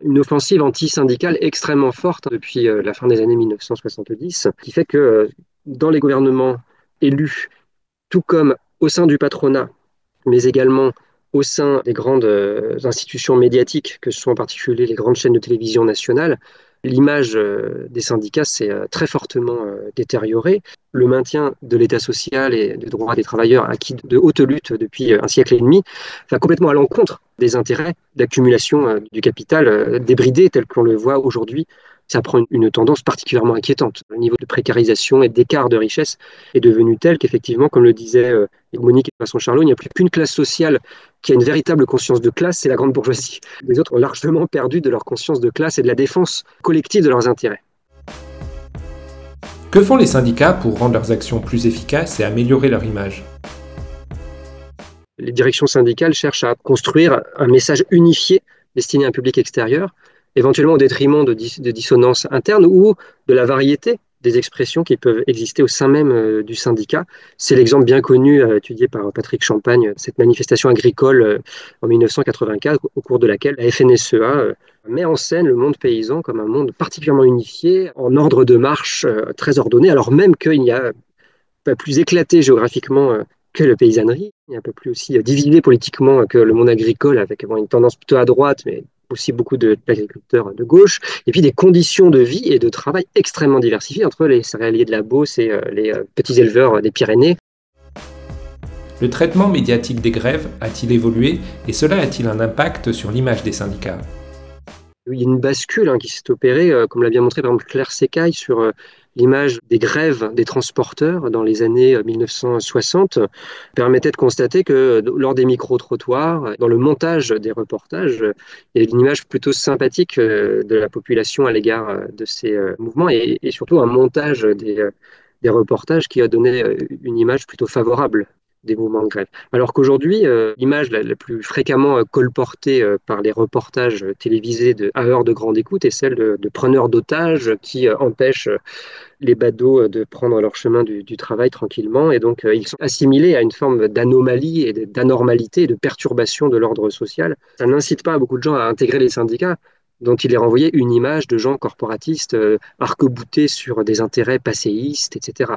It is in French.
une offensive anti-syndicale extrêmement forte depuis la fin des années 1970, qui fait que dans les gouvernements élus, tout comme au sein du patronat, mais également au sein des grandes institutions médiatiques, que ce sont en particulier les grandes chaînes de télévision nationales, l'image des syndicats s'est très fortement détériorée. Le maintien de l'État social et des droits des travailleurs acquis de haute lutte depuis un siècle et demi va complètement à l'encontre des intérêts d'accumulation du capital débridé tel qu'on le voit aujourd'hui. Ça prend une tendance particulièrement inquiétante. Le niveau de précarisation et d'écart de richesse est devenu tel qu'effectivement, comme le disait Monique et Vincent Charlot, il n'y a plus qu'une classe sociale qui a une véritable conscience de classe, c'est la grande bourgeoisie. Les autres ont largement perdu de leur conscience de classe et de la défense collective de leurs intérêts. Que font les syndicats pour rendre leurs actions plus efficaces et améliorer leur image ? Les directions syndicales cherchent à construire un message unifié destiné à un public extérieur, éventuellement au détriment de dissonances internes ou de la variété des expressions qui peuvent exister au sein même du syndicat. C'est l'exemple bien connu étudié par Patrick Champagne, cette manifestation agricole en 1984, au cours de laquelle la FNSEA met en scène le monde paysan comme un monde particulièrement unifié, en ordre de marche très ordonné, alors même qu'il n'y a pas plus éclaté géographiquement que la paysannerie, et un peu plus aussi divisé politiquement que le monde agricole, avec une tendance plutôt à droite, mais aussi beaucoup d'agriculteurs de gauche, et puis des conditions de vie et de travail extrêmement diversifiées entre les céréaliers de la Beauce et les petits éleveurs des Pyrénées. Le traitement médiatique des grèves a-t-il évolué et cela a-t-il un impact sur l'image des syndicats ? Il y a une bascule qui s'est opérée, comme l'a bien montré par exemple Claire Secaille, sur l'image des grèves des transporteurs dans les années 1960, permettait de constater que lors des micro-trottoirs, dans le montage des reportages, il y avait une image plutôt sympathique de la population à l'égard de ces mouvements et surtout un montage des reportages qui a donné une image plutôt favorable des mouvements de grève. Alors qu'aujourd'hui, l'image la plus fréquemment colportée par les reportages télévisés à heure de grande écoute est celle de preneurs d'otages qui empêchent les badauds de prendre leur chemin du travail tranquillement. Et donc, ils sont assimilés à une forme d'anomalie et d'anormalité et de perturbation de l'ordre social. Ça n'incite pas beaucoup de gens à intégrer les syndicats, dont il est renvoyé une image de gens corporatistes arc-boutés sur des intérêts passéistes, etc.